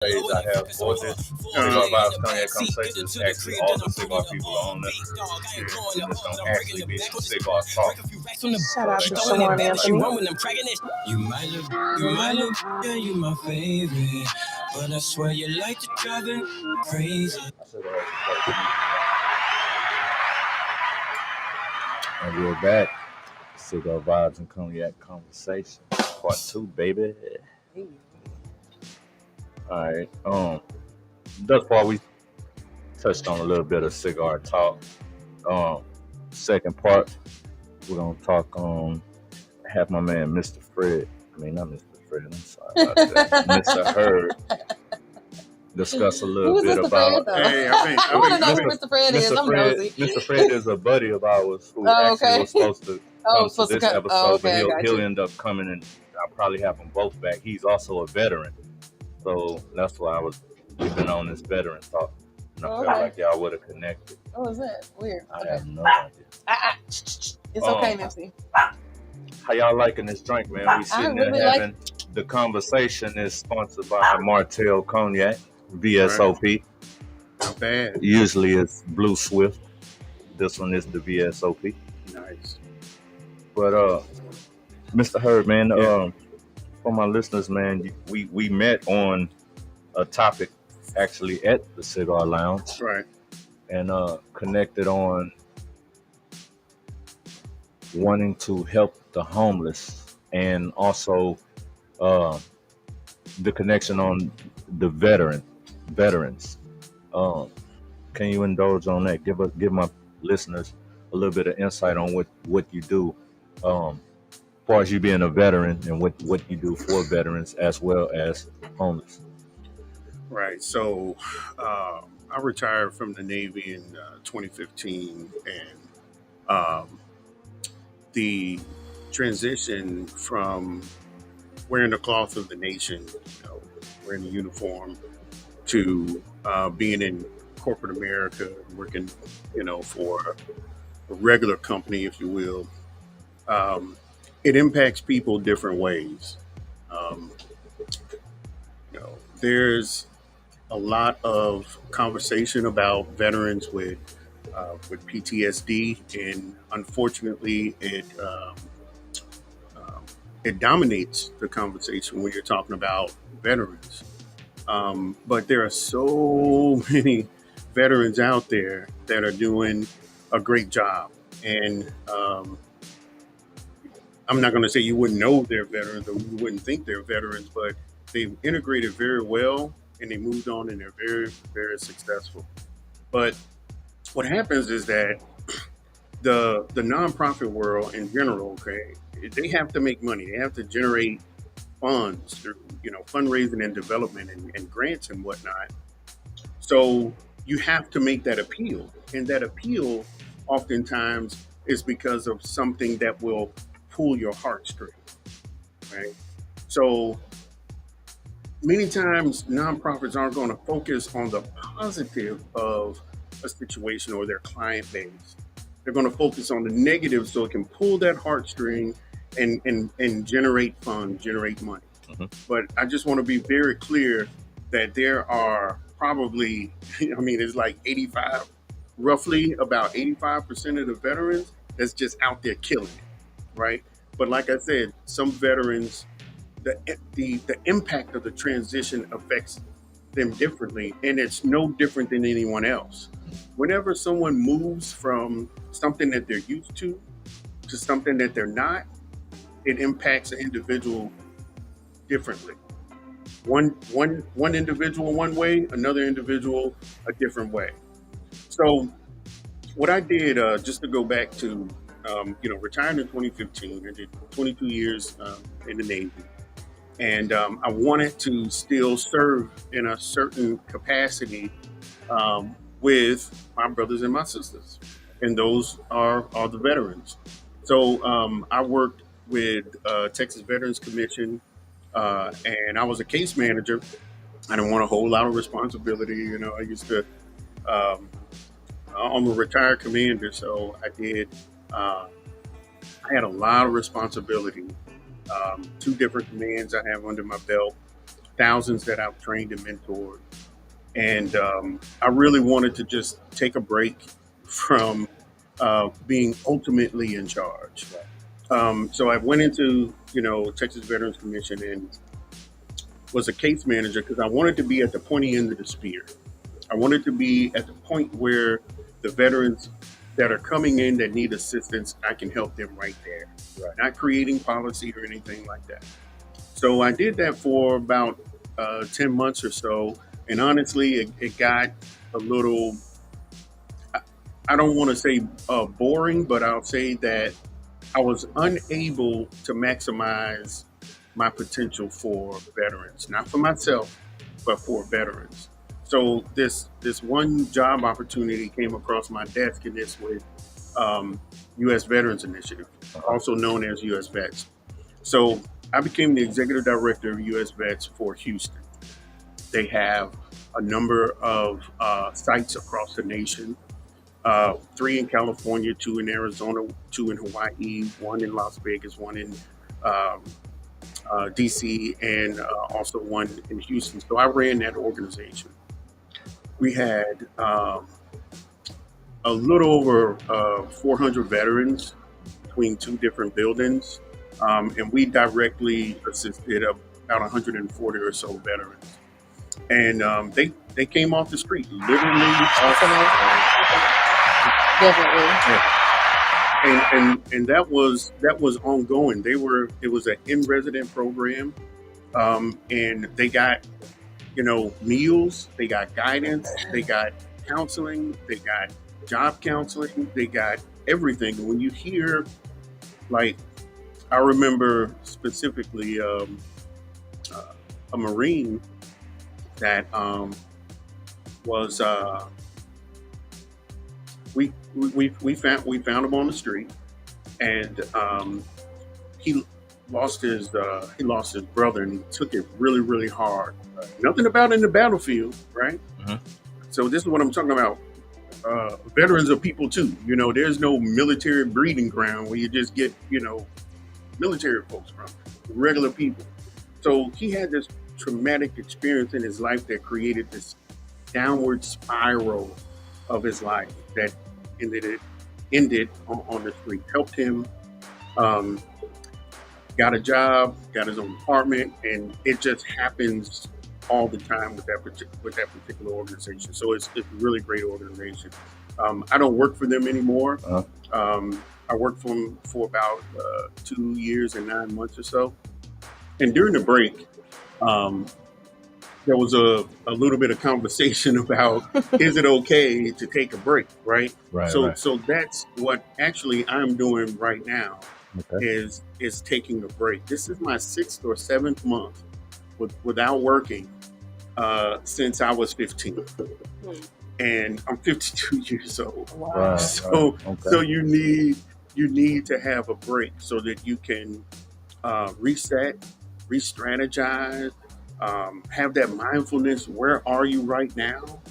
Days I have for this cigar vibes cognac conversation is actually all the cigar people on this. And it's gonna actually be some cigar talk. Shout out to Shawan Anthony. You might look, yeah, you my favorite, but I swear you like to driving crazy. And we're back. Cigar vibes and cognac conversation, part 2, baby. All right. Thus far we touched on a little bit of cigar talk. Second part, we're gonna talk have my man Mr. Fred. I mean, not Mr. Fred. I'm sorry about that. Mr. Herd. Discuss a little bit about. Hey, I want to know who Mr. Fred is. I'm nosy. Mr. Fred is a buddy of ours who actually was supposed to come to this episode, but he'll end up coming, and I'll probably have them both back. He's also a veteran, so that's why we've been on this veteran talk, and I feel like y'all would have connected. Oh, is that weird? I have no idea. It's okay, Nipsey. How y'all liking this drink, man? We sitting there having the conversation. Is sponsored by Martell Cognac VSOP. Not bad. Usually it's Blue Swift. This one is the VSOP. Nice. But Mr. Herd, man, for my listeners, man, we met on a topic actually at the Cigar Lounge. Right. And connected on wanting to help the homeless, and also the connection on the veterans. Can you indulge on that? Give my listeners a little bit of insight on what you do, as far as you being a veteran, and what you do for veterans as well as homeless. Right. So I retired from the Navy in 2015, and the transition from wearing the cloth of the nation, wearing the uniform, to being in corporate America, working, for a regular company, if you will, it impacts people different ways. There's a lot of conversation about veterans with PTSD, and unfortunately, it dominates the conversation when you're talking about veterans. But there are so many veterans out there that are doing a great job. And I'm not going to say you wouldn't know they're veterans or you wouldn't think they're veterans, but they've integrated very well and they moved on and they're very, very successful. But what happens is that the nonprofit world in general, they have to make money. They have to generate funds through, fundraising and development and grants and whatnot. So you have to make that appeal. And that appeal oftentimes is because of something that will pull your heartstrings, right? So many times nonprofits aren't going to focus on the positive of a situation or their client base. They're going to focus on the negative so it can pull that heartstring and generate funds, generate money. Mm-hmm. But I just want to be very clear that there are probably, it's like roughly about 85% of the veterans that's just out there killing it, right? But like I said, some veterans, the impact of the transition affects them differently, and it's no different than anyone else. Whenever someone moves from something that they're used to something that they're not, it impacts an individual differently. One individual one way, another individual a different way. So what I did, just to go back to, retired in 2015, I did 22 years in the Navy. And I wanted to still serve in a certain capacity with my brothers and my sisters. And those are the veterans. So I worked with Texas Veterans Commission, and I was a case manager. I didn't want a whole lot of responsibility. I used to, I'm a retired commander, so I had a lot of responsibility. 2 different commands I have under my belt. thousands that I've trained and mentored. And I really wanted to just take a break from being ultimately in charge. So I went into, Texas Veterans Commission and was a case manager because I wanted to be at the pointy end of the spear. I wanted to be at the point where the veterans that are coming in that need assistance, I can help them right there. Right. Not creating policy or anything like that. So I did that for about 10 months or so. And honestly, it got a little, I don't want to say boring, but I'll say that I was unable to maximize my potential for veterans, not for myself, but for veterans. So this one job opportunity came across my desk, and this with U.S. Veterans Initiative, also known as U.S. Vets. So I became the executive director of U.S. Vets for Houston. They have a number of sites across the nation, 3 in California, 2 in Arizona, 2 in Hawaii, 1 in Las Vegas, 1 in DC, and also 1 in Houston. So I ran that organization. We had a little over 400 veterans between 2 different buildings, and we directly assisted about 140 or so veterans. And they came off the street, literally. Definitely. And that was ongoing. It was an in-resident program, and they got meals, they got guidance, they got counseling, they got job counseling, they got everything. And when you hear, like, I remember specifically a Marine that was we found him on the street, and he lost his brother, and he took it really, really hard. Nothing about in the battlefield, right? Mm-hmm. So this is what I'm talking about. Veterans are people too. There's no military breeding ground where you just get military folks from. Regular people. So he had this traumatic experience in his life that created this downward spiral of his life that ended on the street. Helped him, got a job, got his own apartment, and it just happens all the time with that particular organization. So it's a really great organization. I don't work for them anymore. I worked for them for about 2 years and 9 months or so. And during the break, there was a little bit of conversation about, is it okay to take a break, right? Right. So that's what actually I'm doing right now. Okay. is taking a break. This is my 6th or 7th month without working since I was 15. And I'm 52 years old. Wow. So Okay. so you need to have a break so that you can reset, re-strategize, have that mindfulness. Where are you right now?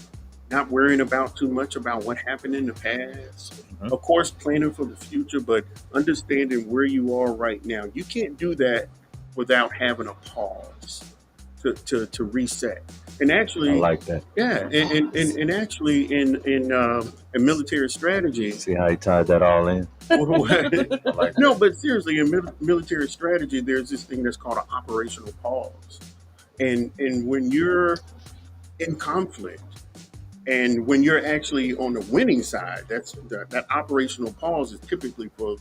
Not worrying about too much about what happened in the past. Mhm. Of course, planning for the future, but understanding where you are right now. You can't do that without having a pause to reset. And actually, I like that. yeah, and actually in military strategy. See how he tied that all in? I like No, but seriously, in military strategy, there's this thing that's called an operational pause. And when you're in conflict, and when you're actually on the winning side, that operational pause is typically for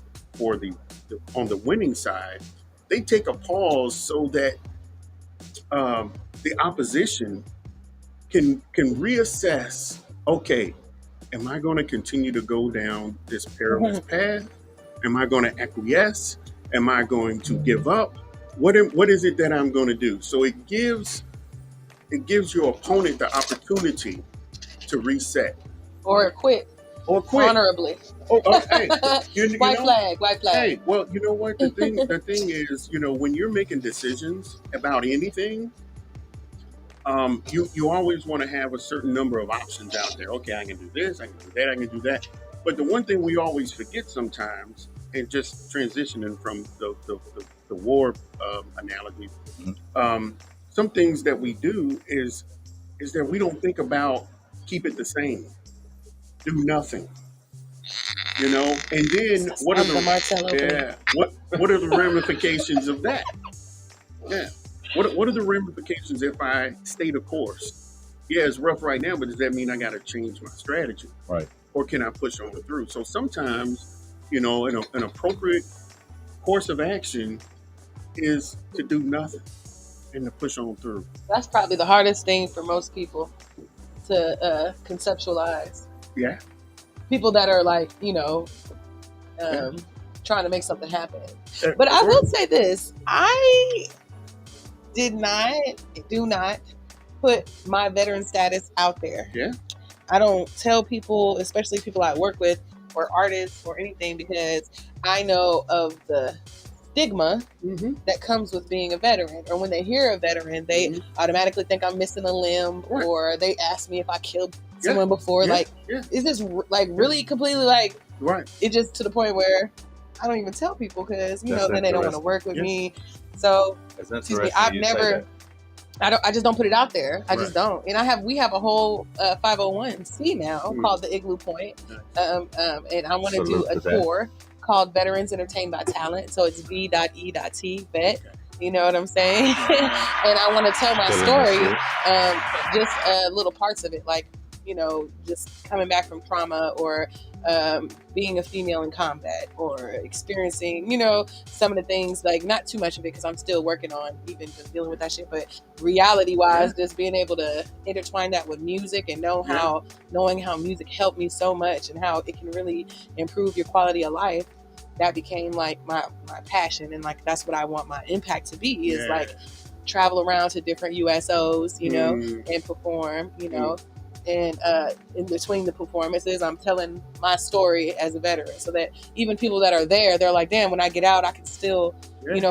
the on the winning side. They take a pause so that the opposition can reassess. Okay, am I going to continue to go down this perilous path? Am I going to acquiesce? Am I going to give up? What is it that I'm going to do? So it gives your opponent the opportunity to reset Or quit or quit. honorably. Hey, you White know, flag. hey, well, you know what? The thing is, when you're making decisions about anything, you always want to have a certain number of options out there. Okay, I can do this, I can do that, I can do that. But the one thing we always forget sometimes, and just transitioning from the war analogy, some things that we do is that we don't think about keep it the same, do nothing, and then what are I'm the Martell opening. what are the ramifications of that? Yeah. What are the ramifications if I stay the course? Yeah, it's rough right now, but does that mean I got to change my strategy? Right. Or can I push on through? So sometimes, an appropriate course of action is to do nothing and to push on through. That's probably the hardest thing for most people to conceptualize. Yeah. People that are like, trying to make something happen. But I will say this: I do not put my veteran status out there. Yeah. I don't tell people, especially people I work with or artists or anything, because I know of the stigma that comes with being a veteran. Or when they hear a veteran, they automatically think I'm missing a limb, or they ask me if I killed someone before. Is this like really completely like it just to the point where I don't even tell people because then they don't want to work with me. So excuse me, I've never. I just don't put it out there. I just don't. And we have a whole 501c now called the Igloo Point. And I want to do a tour called Veterans Entertained by Talent. So it's V.E.T, vet. You know what I'm saying? And I want to tell my story, just little parts of it, like, just coming back from trauma or being a female in combat or experiencing, some of the things, like not too much of it because I'm still working on even just dealing with that shit, but reality-wise, just being able to intertwine that with music and knowing how music helped me so much and how it can really improve your quality of life. That became like my passion, and like that's what I want my impact to be is like travel around to different USOs, and perform, and in between the performances, I'm telling my story as a veteran, so that even people that are there, they're like, damn, when I get out, I can still,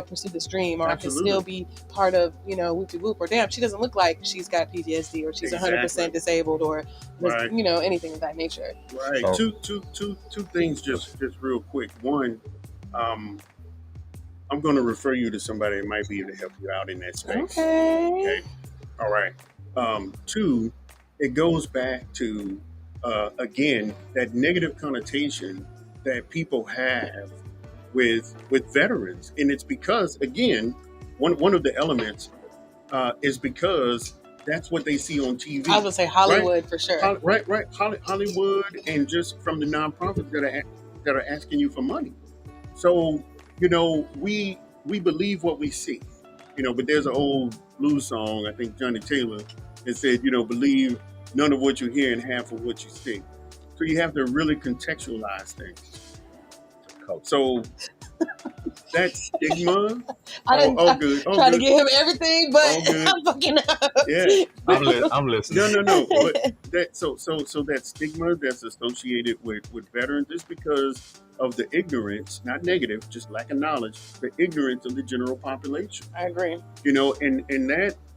pursue this dream, or I can still be part of, Whoop de Whoop, or damn, she doesn't look like she's got PTSD, or she's 100% disabled, or anything of that nature. Right. So, two things, just real quick. One, I'm going to refer you to somebody that might be able to help you out in that space. Okay. All right. Two, it goes back to, again, that negative connotation that people have with veterans. And it's because, again, one of the elements is because that's what they see on TV. I was going to say Hollywood for sure. Right. Hollywood, and just from the nonprofits that are asking you for money. So, we believe what we see, but there's an old blues song, I think Johnny Taylor, that said, believe none of what you hear and half of what you see. So you have to really contextualize things. So that stigma. Good. Try to give him everything, but I'm fucking up. Yeah, I'm listening. No. But so that stigma that's associated with veterans is because of the ignorance, not negative, just lack of knowledge, the ignorance of the general population. I agree.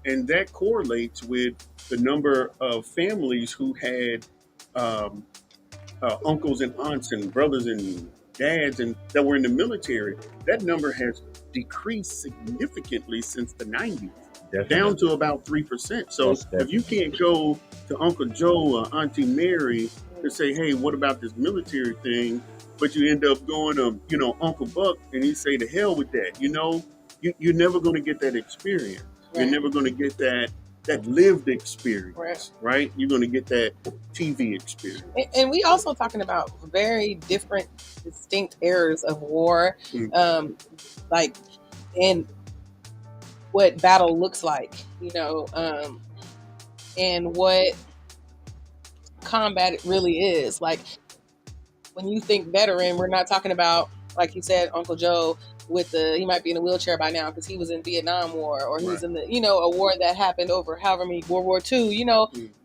And that correlates with the number of families who had uncles and aunts and brothers and dads and that were in the military. That number has decreased significantly since the 90s, down to about 3%. So if you can't go to Uncle Joe or Auntie Mary to say, hey, what about this military thing? But you end up going to, Uncle Buck, and he say, to hell with that. You're never going to get that experience. Right. You're never going to get that lived experience, right? You're going to get that TV experience. And we also talking about very different, distinct eras of war, like, and what battle looks like, and what combat really is. Like, when you think veteran, we're not talking about, like you said, Uncle Joe he might be in a wheelchair by now because he was in Vietnam War, or he's in the, a war that happened over however many, World War II,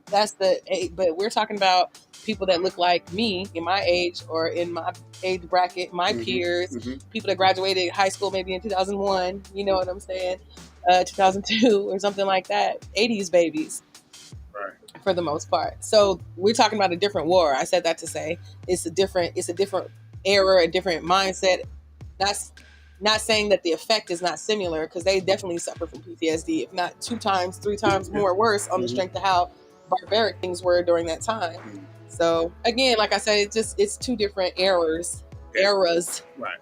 that's but we're talking about people that look like me in my age or in my age bracket, my peers, people that graduated high school maybe in 2001, you know what I'm saying, 2002 or something like that, 80s babies. Right. For the most part. So we're talking about a different war. I said that to say it's a different era, a different mindset. Not saying that the effect is not similar, because they definitely suffer from PTSD, if not 2 times, 3 times more worse on the strength of how barbaric things were during that time. So again, like I said, it's 2 different eras. Right.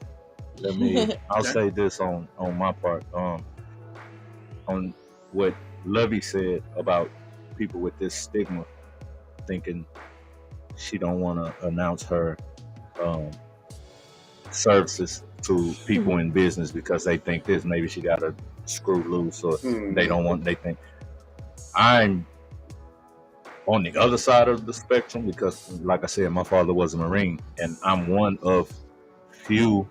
I'll say this on my part, on what Lovey said about people with this stigma, thinking she don't want to announce her services to people in business because they think this, maybe she got a screw loose, or they don't want, they think. I'm on the other side of the spectrum because, like I said, my father was a Marine, and I'm one of few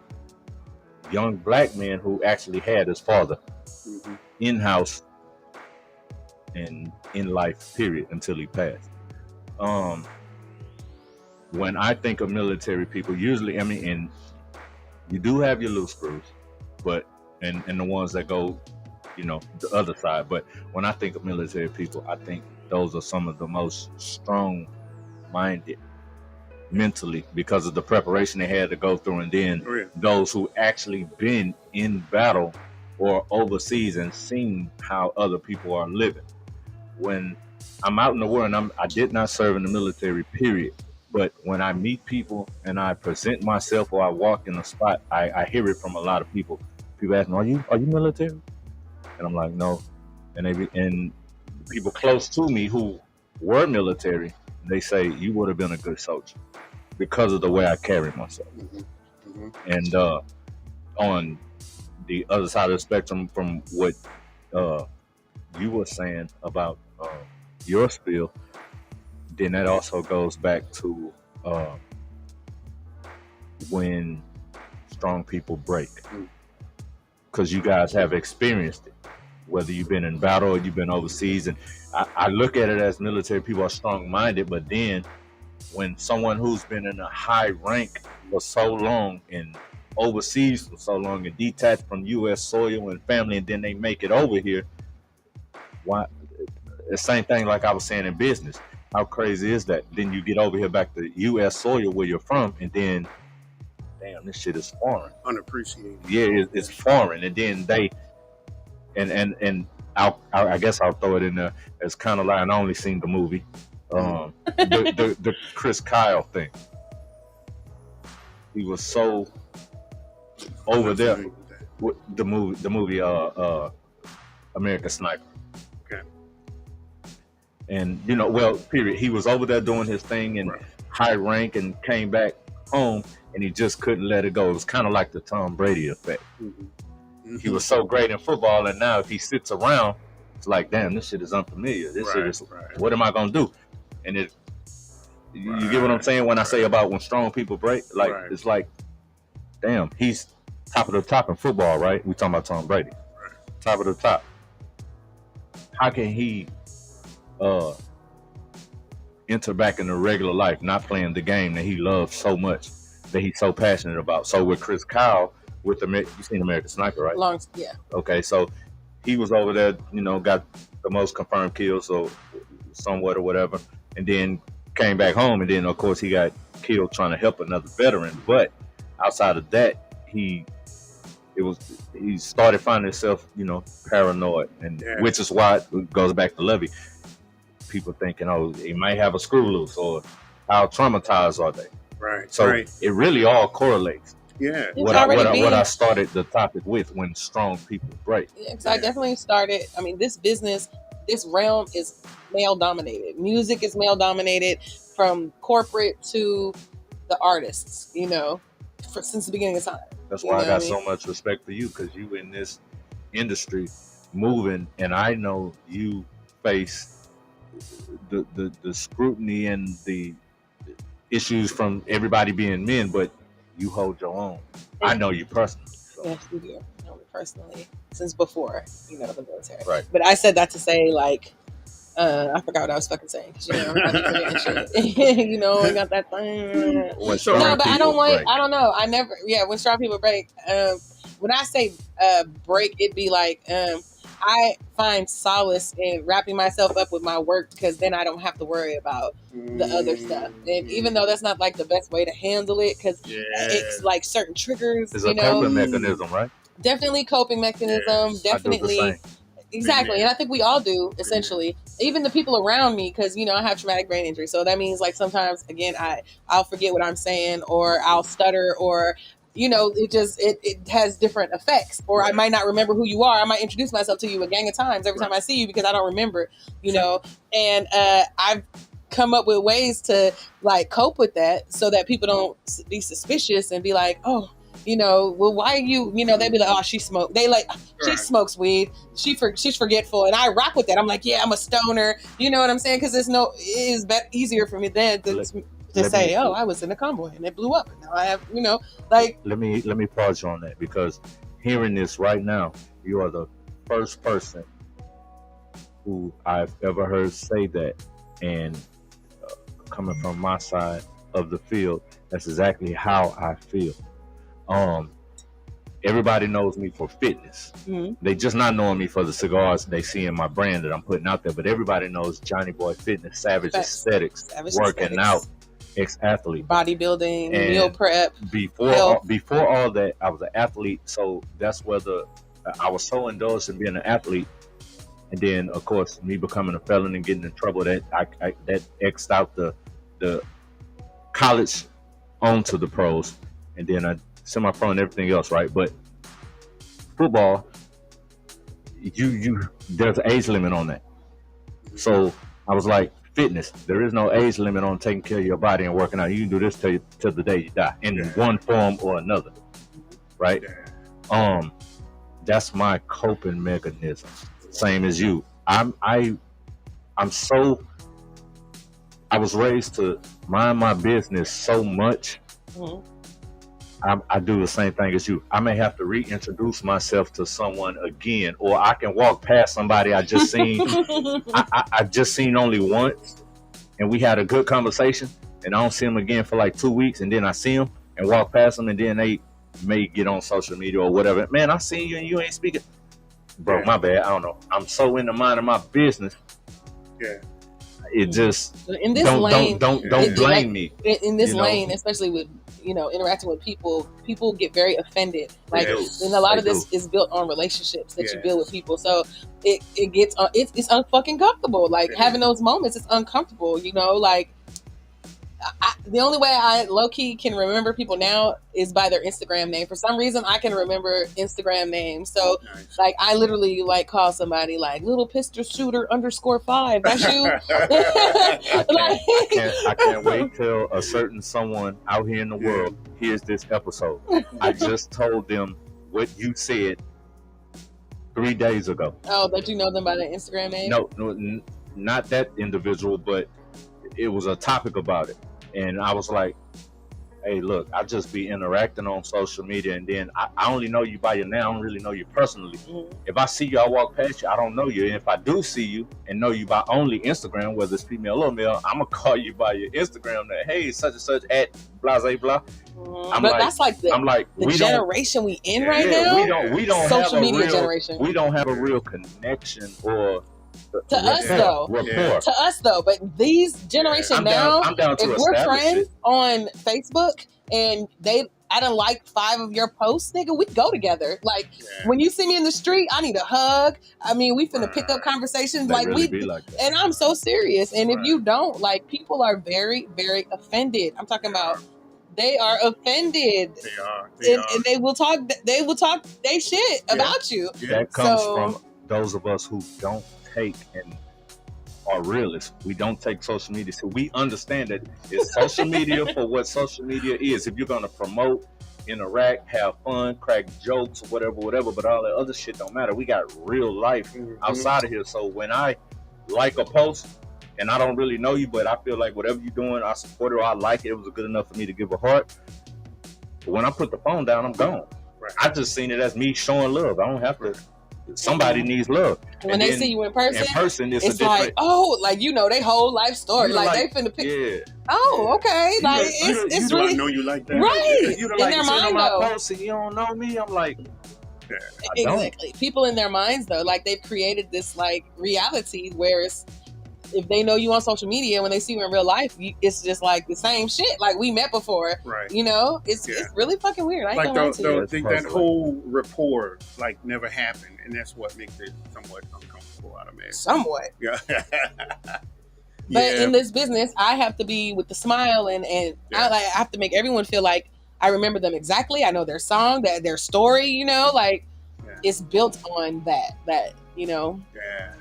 young black men who actually had his father in-house and in life, period, until he passed. When I think of military people, usually, I mean, and you do have your loose screws, but and the ones that go, you know, the other side. But when I think of military people, I think those are some of the most strong-minded mentally, because of the preparation they had to go through, and then those who actually been in battle or overseas and seen how other people are living. When I'm out in the world, and I did not serve in the military, period. But when I meet people and I present myself or I walk in a spot, I hear it from a lot of people. People ask me, "Are you military?" And I'm like, "No." And people close to me who were military, they say, "You would have been a good soldier," because of the way I carry myself. And on the other side of the spectrum, from what you were saying about your spiel, then that also goes back to when strong people break, because you guys have experienced it, whether you've been in battle or you've been overseas. And I look at it as military people are strong-minded, but then when someone who's been in a high rank for so long and overseas for so long and detached from U.S. soil and family, and then they make it over here, why? The same thing like I was saying in business. How crazy is that? Then you get over here back to U.S. soil where you're from, and then, damn, this shit is foreign. Unappreciated. Yeah, it's foreign. And then they, and I guess I'll throw it in there as kind of like, and I only seen the movie, the Chris Kyle thing. He was so over there. The movie, American Sniper. Okay. And, you know, well, period. He was over there doing his thing in high rank and came back home, and he just couldn't let it go. It was kind of like the Tom Brady effect. He was so great in football, and now if he sits around, it's like, damn, this shit is unfamiliar. This shit is, what am I going to do? And you get what I'm saying when I say about when strong people break? Like, it's like, damn, he's top of the top in football, right? We talking about Tom Brady. Top of the top. How can he enter back into regular life, not playing the game that he loves so much, that he's so passionate about? So with Chris Kyle, with you seen American Sniper, right? Yeah. Okay, so he was over there, you know, got the most confirmed kills, or somewhat or whatever, and then came back home, and then of course he got killed trying to help another veteran. But outside of that, he started finding himself, you know, paranoid, and which is why it goes back to Levy. People thinking, oh, he might have a screw loose, or how traumatized are they? So it really all correlates. Yeah. What I started the topic with, when strong people break. Yeah, because I definitely started. I mean, this business, this realm is male dominated. Music is male dominated, from corporate to the artists. You know, since the beginning of time. That's why I got so much respect for you, because you in this industry moving, and I know you face the scrutiny and the issues from everybody being men, but you hold your own. I know you personally. So. Yes, we do. I know me personally since before, you know, the military. Right. But I said that to say, like, I forgot what I was fucking saying. You know, I be forgetting shit. You know, I got that thing. No, but I don't like. I don't know. I never. Yeah, when strong people break. When I say break, it'd be like I find solace in wrapping myself up with my work because then I don't have to worry about the other stuff. And even though that's not like the best way to handle it, because it's like certain triggers, It's a coping mechanism, right? Definitely coping mechanism. Definitely. Exactly. And I think we all do, essentially. Even the people around me, because, I have traumatic brain injury. So that means, like, sometimes, again, I'll forget what I'm saying, or I'll stutter, or, it has different effects. Or I might not remember who you are. I might introduce myself to you a gang of times every time I see you because I don't remember, And I've come up with ways to, like, cope with that so that people don't be suspicious and be like, oh, well, why are you, they be like, oh, she smoked. They like, she smokes weed. She's forgetful. And I rock with that. I'm like, yeah, I'm a stoner. You know what I'm saying? Because it is easier for me then to say, oh, I was in a convoy and it blew up. And now I have, like. Let me pause you on that, because hearing this right now, you are the first person who I've ever heard say that. And coming from my side of the field, that's exactly how I feel. Everybody knows me for fitness. Mm-hmm. They just not knowing me for the cigars they see in my brand that I'm putting out there, but everybody knows Johnny Boy Fitness, Savage Aesthetics, working out, ex-athlete, bodybuilding, meal prep. Before all that, I was an athlete, so that's where I was so indulged in being an athlete, and then of course me becoming a felon and getting in trouble, that that X'd out the college onto the pros, and then I semi-pro and everything else, right? But football, there's an age limit on that. So I was like, fitness, there is no age limit on taking care of your body and working out. You can do this till the day you die in one form or another, right? That's my coping mechanism. Same as you. I was raised to mind my business so much. Mm-hmm. I do the same thing as you. I may have to reintroduce myself to someone again, or I can walk past somebody I just seen. I just seen only once, and we had a good conversation, and I don't see them again for like 2 weeks, and then I see them and walk past them, and then they may get on social media or whatever. Man, I seen you and you ain't speaking. Bro, my bad. I don't know. I'm so in the mind of my business. Yeah. It just in this lane. Don't blame me. In this lane, especially with interacting with people get very offended. Like, and a lot of this is built on relationships that you build with people. So it gets it's unfucking comfortable. Like having those moments, it's uncomfortable. Like. The only way I low-key can remember people now is by their Instagram name. For some reason, I can remember Instagram names. So, like, I literally, like, call somebody, like, Little Pistol Shooter _5. That's you? I can't wait till a certain someone out here in the world hears this episode. I just told them what you said 3 days ago. Oh, that you know them by their Instagram name? No, not that individual, but it was a topic about it. And I was like, hey, look, I just be interacting on social media, and then I only know you by your name. I don't really know you personally. Mm-hmm. If I see you, I walk past you, I don't know you. And if I do see you and know you by only Instagram, whether it's female or male, I'm going to call you by your Instagram that, hey, such and such at blah, blah, blah. Mm-hmm. But that's like the generation we in right now. We don't social have media generation. We don't have a real connection or to us though, but these generation now, if we're friends on Facebook and I done like 5 of your posts, nigga, we go together. Like when you see me in the street, I need a hug. I mean, we finna pick up conversations and I'm so serious. And if you don't, like, people are very, very offended. I'm talking about they are offended. They are. And they will talk they shit about you. That comes from those of us who don't take and are realists. We don't take social media, so we understand that it's social media for what social media is. If you're going to promote, interact, have fun, crack jokes, whatever, but all that other shit don't matter. We got real life outside of here. So when I like a post and I don't really know you, but I feel like whatever you're doing, I support it or I like it, it was good enough for me to give a heart. But when I put the phone down, I'm gone. Right. I just seen it as me showing love. I don't have to. Somebody needs love. When they see you in person, it's a different, like, they whole life story. Like they finna pick. Yeah. Oh, okay. Like it's really. I know you like that. Right. You in their mind though. Post and you don't know me. I'm like, Exactly. People in their minds though, like they've created this like reality where it's, if they know you on social media, when they see you in real life, it's just like the same shit. Like we met before, Right. You know, it's really fucking weird. I ain't like gonna lie to you. that whole rapport like never happened, and that's what makes it somewhat uncomfortable out of me. Somewhat. Yeah. But in this business, I have to be with the smile, and I have to make everyone feel like I remember them exactly. I know their song, their story. You know, like it's built on that. You know. Yeah.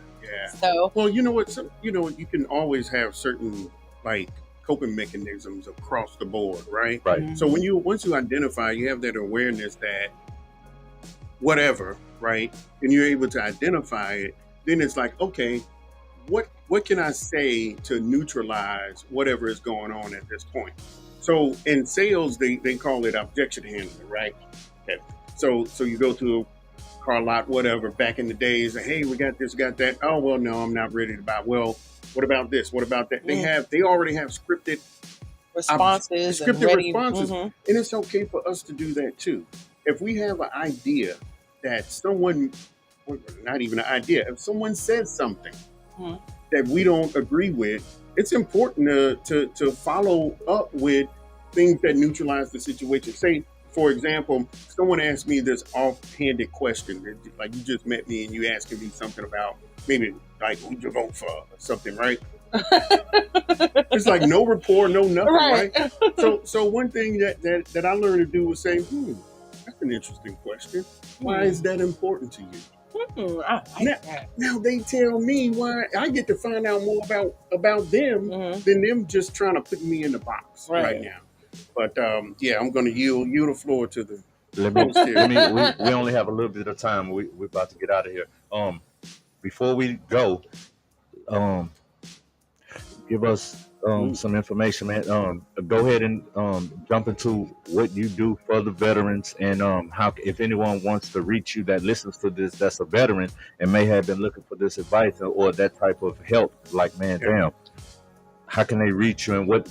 So well, you know what? You can always have certain like coping mechanisms across the board, right? Right. Mm-hmm. So once you identify, you have that awareness that whatever, right? And you're able to identify it. Then it's like, okay, what can I say to neutralize whatever is going on at this point? So in sales, they call it objection handling, right? Okay. So you go to car lot, whatever, back in the days, and hey, we got this, got that. Oh, well, no, I'm not ready to buy. Well, what about this? What about that? They already have scripted responses. Responses. And it's okay for us to do that too. If we have an idea that someone, not even an idea, if someone says something that we don't agree with, it's important to follow up with things that neutralize the situation. Say, for example, someone asked me this offhanded question, like you just met me and you asking me something about maybe like who'd you vote for or something, right? It's like no rapport, no nothing, right? So one thing that I learned to do was say, that's an interesting question. Why is that important to you? Now they tell me why. I get to find out more about them than them just trying to put me in the box right now. But I'm going to yield the floor to the host here. We only have a little bit of time. We're about to get out of here. Before we go, give us some information, man. Go ahead and jump into what you do for the veterans, and how, if anyone wants to reach you that listens to this, that's a veteran and may have been looking for this advice or that type of help. Like, man, damn, how can they reach you, and what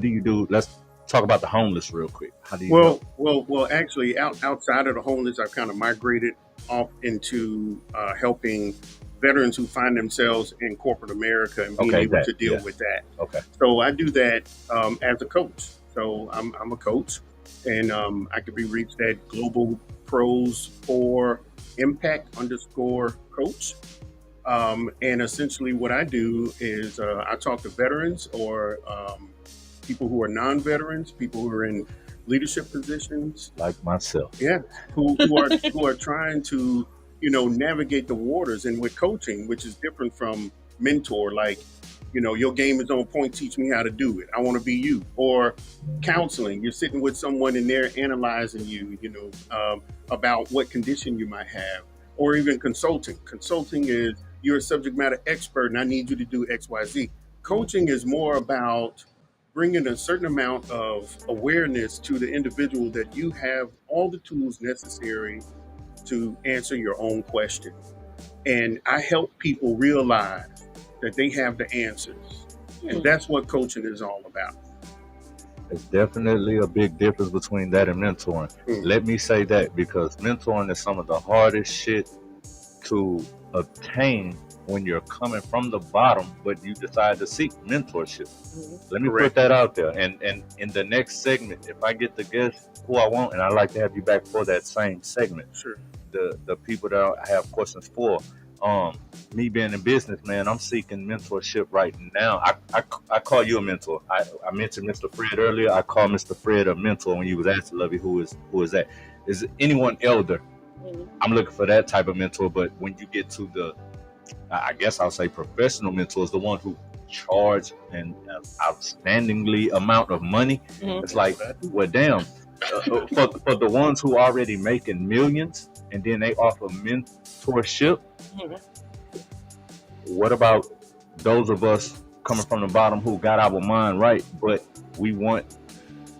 do you do? Let's talk about the homeless real quick. How do you help? Well, actually, outside of the homeless, I've kind of migrated off into helping veterans who find themselves in corporate America and being able to deal with that. Okay. So I do that as a coach. So I'm a coach, and I can be reached at Global Pros for Impact _coach. And essentially what I do is I talk to veterans or people who are non-veterans, people who are in leadership positions, like myself. Yeah, who are trying to navigate the waters. And with coaching, which is different from mentor, like your game is on point, teach me how to do it. I want to be you. Or counseling, you're sitting with someone and they're analyzing you, about what condition you might have. Or even consulting. Consulting is you're a subject matter expert and I need you to do X, Y, Z. Coaching is more about bringing a certain amount of awareness to the individual that you have all the tools necessary to answer your own question. And I help people realize that they have the answers. And that's what coaching is all about. There's definitely a big difference between that and mentoring. Let me say that, because mentoring is some of the hardest shit to obtain when you're coming from the bottom, but you decide to seek mentorship. Let me put that out there. And in the next segment, if I get the guest who I want, and I'd like to have you back for that same segment, the people that I have questions for, me being in business, man, I'm seeking mentorship right now. I call you a mentor. I mentioned Mr. Fred earlier. I call Mr. Fred a mentor when you was asking, Lovey, who is that? Is anyone elder? I'm looking for that type of mentor. But when you get to the, I guess I'll say professional mentors, the one who charge an outstandingly amount of money. It's like, well, damn, for the ones who already making millions and then they offer mentorship. What about those of us coming from the bottom who got our mind right, but we want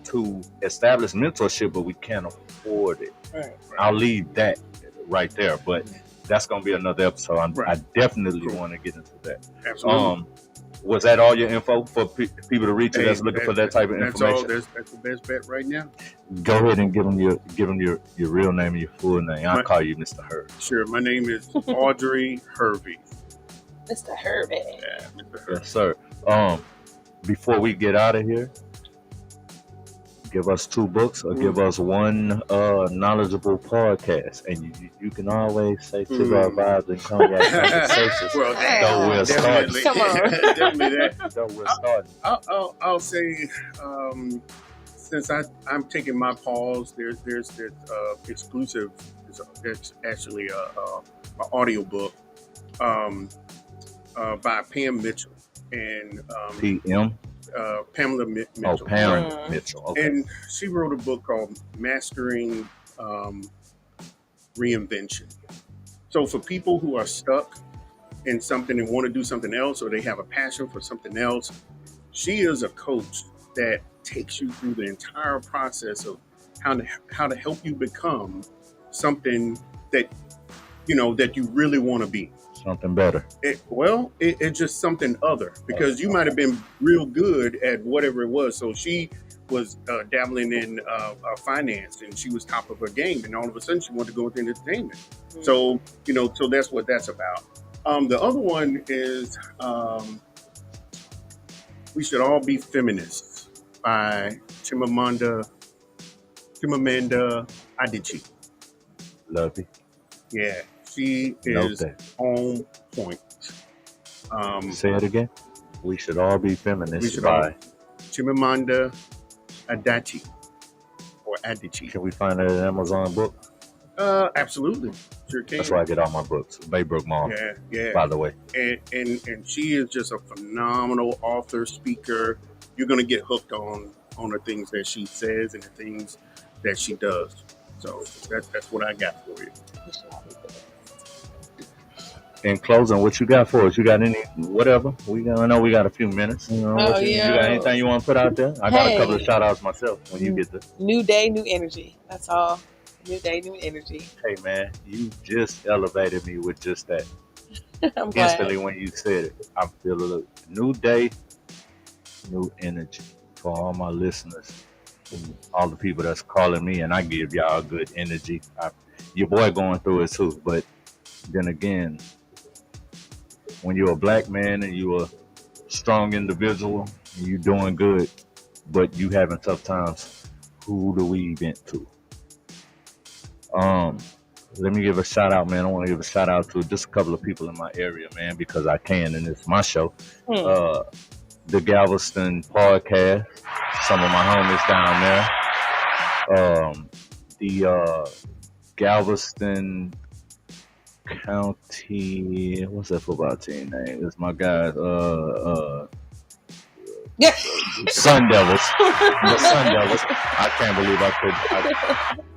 to establish mentorship, but we can't afford it? I'll leave that right there, but that's going to be another episode. I definitely want to get into that. Absolutely. Was that all your info for people to reach you that's looking for that type of That's all. information? That's the best bet right now. Go ahead and give them your real name and your full name. I'll call you Mr. Hervey. Sure. My name is Oudrey Hervey. Mr. Hervey. Yeah, Mr. Hervey. Yes, sir. Before we get out of here, give us 2 books or give us one knowledgeable podcast, and you can always say Cigar Vibes and Cognac Conversations. Well, though we're starting. Come on. Definitely that. Though we're starting. I'll say, since I'm taking my pause, there's this exclusive. It's actually an audio book by Pam Mitchell and PM. Pamela Mitchell. Oh, Pam Mitchell. Okay. And she wrote a book called Mastering Reinvention. So for people who are stuck in something and want to do something else, or they have a passion for something else, she is a coach that takes you through the entire process of how to help you become something that you really want to be. Something better. It's just something other, because you might have been real good at whatever it was. So she was dabbling in finance, and she was top of her game, and all of a sudden she wanted to go into entertainment. Mm-hmm. So so that's what that's about. The other one is We Should All Be Feminists by Chimamanda Adichie. Love it. Yeah, she is on point. Say it again. We Should All Be Feminists by Chimamanda Adichie or Adichie. Can we find that at Amazon book? Absolutely, sure can. That's where I get all my books. Baybrook Mall. Yeah. By the way, and she is just a phenomenal author, speaker. You're gonna get hooked on the things that she says and the things that she does. So that's what I got for you. In closing, what you got for us? You got any whatever? I know we got a few minutes. You got anything you want to put out there? I got a couple of shout outs myself when you get the new day, new energy. That's all. New day, new energy. Hey man, you just elevated me with just that. I'm glad. Instantly when you said it, I feel a new day, new energy for all my listeners. All the people that's calling me, and I give y'all good energy. Your boy going through it too, but then again, when you're a black man and you're a strong individual and you're doing good, but you having tough times, who do we vent to? Let me give a shout out, man. I want to give a shout out to just a couple of people in my area, man, because I can, and it's my show. The Galveston podcast, some of my homies down there. The Galveston County, what's that football team name? It's my guys, Sun Devils. The Sun Devils. I can't believe I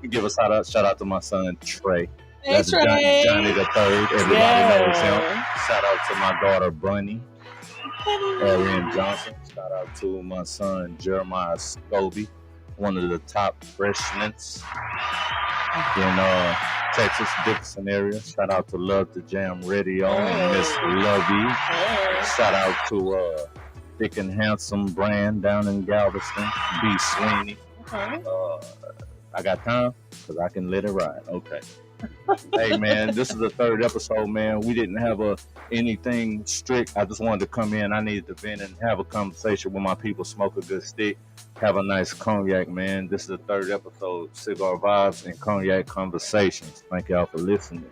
could give a shout out to my son Trey. Hey, That's Trey. Johnny the Third. Everybody knows him. Shout out to my daughter Bunny. Arian Johnson. Shout out to my son Jeremiah Scobie, one of the top freshmen in Texas, Dickinson area. Shout out to Love to Jam Radio and Miss Lovey. Shout out to Thick and Handsome brand down in Galveston, B. Sweeney. I got time because I can let it ride. Okay. Hey man, this is the 3rd episode, man. We didn't have anything strict. I just wanted to come in. I needed to vent and have a conversation with my people, smoke a good stick, have a nice cognac, man. This is the 3rd episode, Cigar Vibes and Cognac Conversations. Thank y'all for listening.